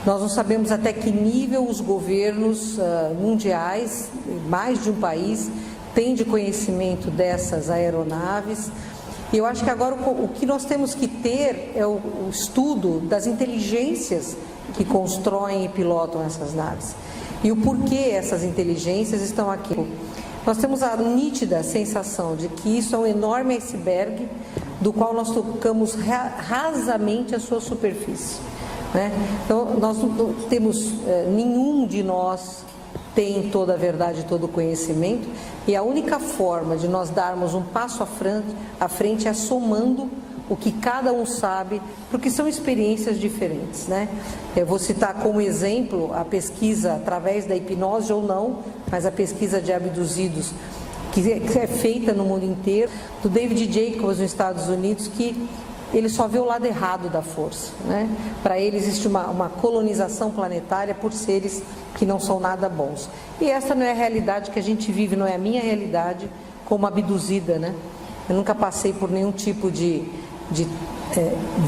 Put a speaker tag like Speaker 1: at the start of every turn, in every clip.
Speaker 1: Nós não sabemos até que nível os governos mundiais, mais de um país, têm de conhecimento dessas aeronaves. E eu acho que agora o que nós temos que ter é o estudo das inteligências que constroem e pilotam essas naves. E o porquê essas inteligências estão aqui. Nós temos a nítida sensação de que isso é um enorme iceberg do qual nós tocamos rasamente a sua superfície, né? Então, nós não temos, nenhum de nós tem toda a verdade, todo o conhecimento, e a única forma de nós darmos um passo à frente é somando o que cada um sabe, porque são experiências diferentes, né? Eu vou citar como exemplo a pesquisa, através da hipnose ou não, mas a pesquisa de abduzidos, que é feita no mundo inteiro, do David Jacobs, nos Estados Unidos, que ele só vê o lado errado da força, né? Para ele existe uma colonização planetária por seres que não são nada bons. E essa não é a realidade que a gente vive, não é a minha realidade como abduzida, né? Eu nunca passei por nenhum tipo de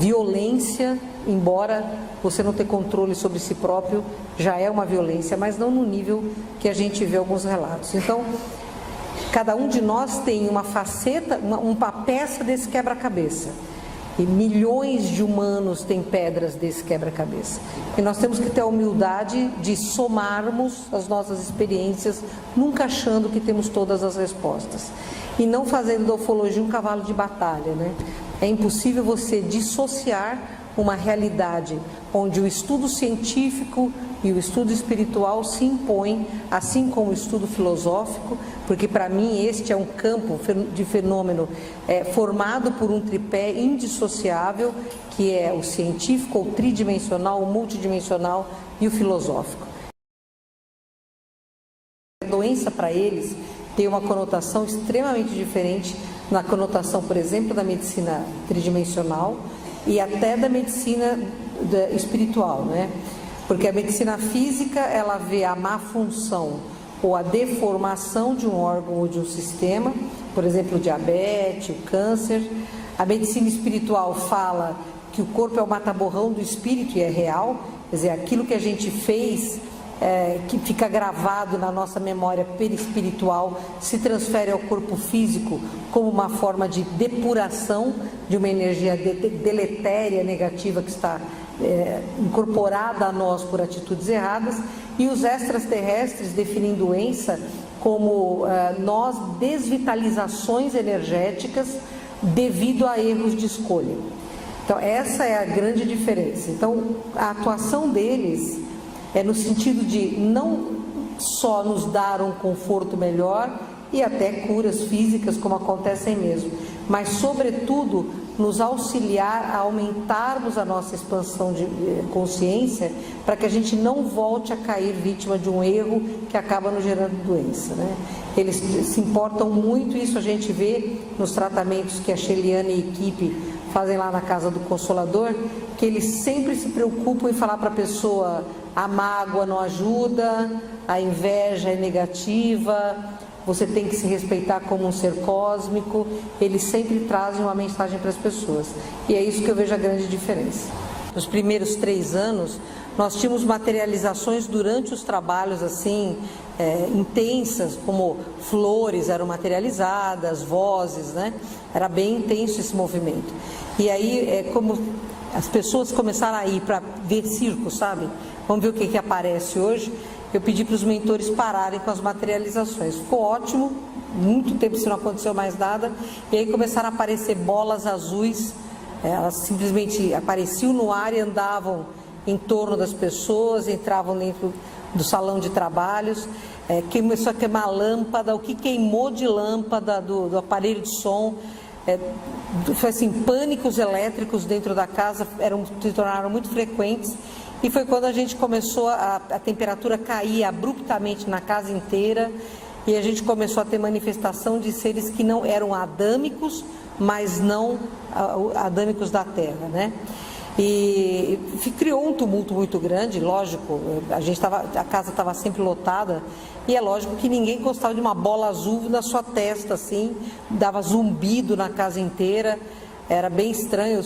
Speaker 1: violência, embora você não ter controle sobre si próprio já é uma violência, mas não no nível que a gente vê alguns relatos. Então, cada um de nós tem uma faceta, uma peça desse quebra-cabeça. E milhões de humanos têm pedras desse quebra-cabeça. E nós temos que ter a humildade de somarmos as nossas experiências, nunca achando que temos todas as respostas. E não fazendo da ufologia um cavalo de batalha, né? É impossível você dissociar uma realidade onde o estudo científico e o estudo espiritual se impõem, assim como o estudo filosófico, porque para mim este é um campo de fenômeno formado por um tripé indissociável, que é o científico, o tridimensional, o multidimensional e o filosófico. A doença para eles tem uma conotação extremamente diferente na conotação, por exemplo, da medicina tridimensional e até da medicina espiritual, né? Porque a medicina física, ela vê a má função ou a deformação de um órgão ou de um sistema, por exemplo, o diabetes, o câncer. A medicina espiritual fala que o corpo é o mata-borrão do espírito e é real, quer dizer, aquilo que a gente fez, que fica gravado na nossa memória perispiritual, se transfere ao corpo físico como uma forma de depuração de uma energia deletéria, negativa, que está incorporada a nós por atitudes erradas. E os extraterrestres definem doença como nós desvitalizações energéticas devido a erros de escolha. Então essa é a grande diferença. Então a atuação deles é no sentido de não só nos dar um conforto melhor e até curas físicas, como acontecem mesmo, mas sobretudo nos auxiliar a aumentarmos a nossa expansão de consciência, para que a gente não volte a cair vítima de um erro que acaba nos gerando doença, né? Eles se importam muito, isso a gente vê nos tratamentos que a Sheliane e a equipe fazem lá na Casa do Consolador, que eles sempre se preocupam em falar para a pessoa: a mágoa não ajuda, a inveja é negativa, você tem que se respeitar como um ser cósmico. Eles sempre trazem uma mensagem para as pessoas, e é isso que eu vejo a grande diferença. Nos primeiros 3 anos, nós tínhamos materializações durante os trabalhos assim, intensas, como flores eram materializadas, vozes, né? Era bem intenso esse movimento. E aí, como as pessoas começaram a ir para ver circo, sabe? Vamos ver o que aparece hoje. Eu pedi para os mentores pararem com as materializações. Ficou ótimo, muito tempo se não aconteceu mais nada. E aí começaram a aparecer bolas azuis, elas simplesmente apareciam no ar e andavam em torno das pessoas, entravam dentro do salão de trabalhos. Começou a queimar lâmpada, o que queimou de lâmpada do aparelho de som. Foi assim, pânicos elétricos dentro da casa se tornaram muito frequentes. E foi quando a gente começou a temperatura cair abruptamente na casa inteira, e a gente começou a ter manifestação de seres que não eram adâmicos, mas não adâmicos da Terra, né? E criou um tumulto muito grande, lógico. A casa estava sempre lotada, e é lógico que ninguém gostava de uma bola azul na sua testa, assim, dava zumbido na casa inteira, era bem estranho,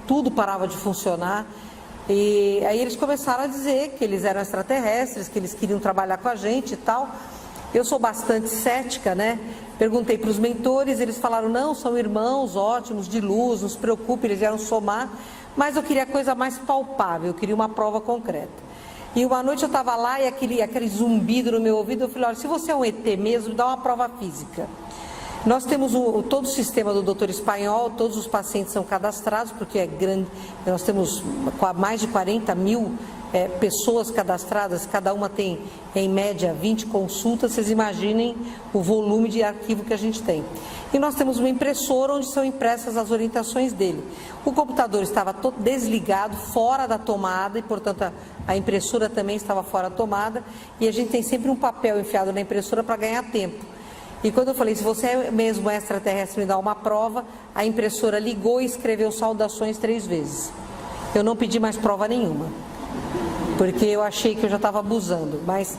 Speaker 1: tudo parava de funcionar. E aí eles começaram a dizer que eles eram extraterrestres, que eles queriam trabalhar com a gente e tal. Eu sou bastante cética, né? Perguntei para os mentores, eles falaram, não, são irmãos ótimos, de luz, não se preocupe, eles vieram somar. Mas eu queria coisa mais palpável, eu queria uma prova concreta. E uma noite eu estava lá e aquele zumbido no meu ouvido, eu falei, olha, se você é um ET mesmo, dá uma prova física. Nós temos todo o sistema do doutor Espanhol, todos os pacientes são cadastrados, porque é grande, nós temos mais de 40 mil pessoas cadastradas, cada uma tem em média 20 consultas, vocês imaginem o volume de arquivo que a gente tem. E nós temos uma impressora onde são impressas as orientações dele. O computador estava todo desligado, fora da tomada, e portanto a impressora também estava fora da tomada, e a gente tem sempre um papel enfiado na impressora para ganhar tempo. E quando eu falei, se você é mesmo extraterrestre, me dá uma prova, a impressora ligou e escreveu saudações 3 vezes. Eu não pedi mais prova nenhuma, porque eu achei que eu já estava abusando, mas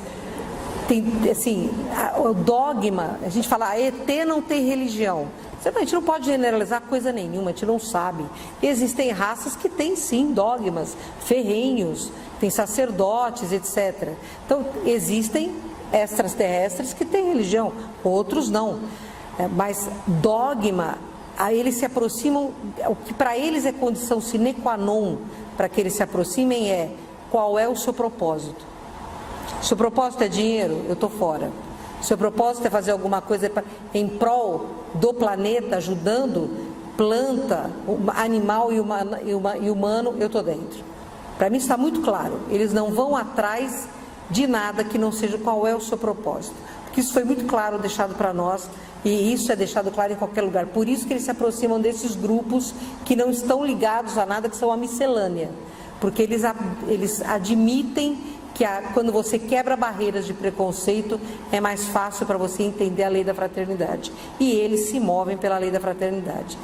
Speaker 1: tem, assim, o dogma, a gente fala, ET não tem religião. A gente não pode generalizar coisa nenhuma, a gente não sabe. Existem raças que têm sim dogmas ferrenhos, tem sacerdotes, etc. Então, existem extraterrestres que têm religião, outros não. Mas dogma, aí eles se aproximam, o que para eles é condição sine qua non para que eles se aproximem é qual é o seu propósito. Se o propósito é dinheiro, eu estou fora. Se o propósito é fazer alguma coisa em prol do planeta, ajudando planta, animal e humano, eu estou dentro. Para mim está muito claro, eles não vão atrás de nada que não seja qual é o seu propósito. Porque isso foi muito claro deixado para nós, e isso é deixado claro em qualquer lugar. Por isso que eles se aproximam desses grupos que não estão ligados a nada, que são a miscelânea. Porque eles admitem que quando você quebra barreiras de preconceito, é mais fácil para você entender a lei da fraternidade. E eles se movem pela lei da fraternidade.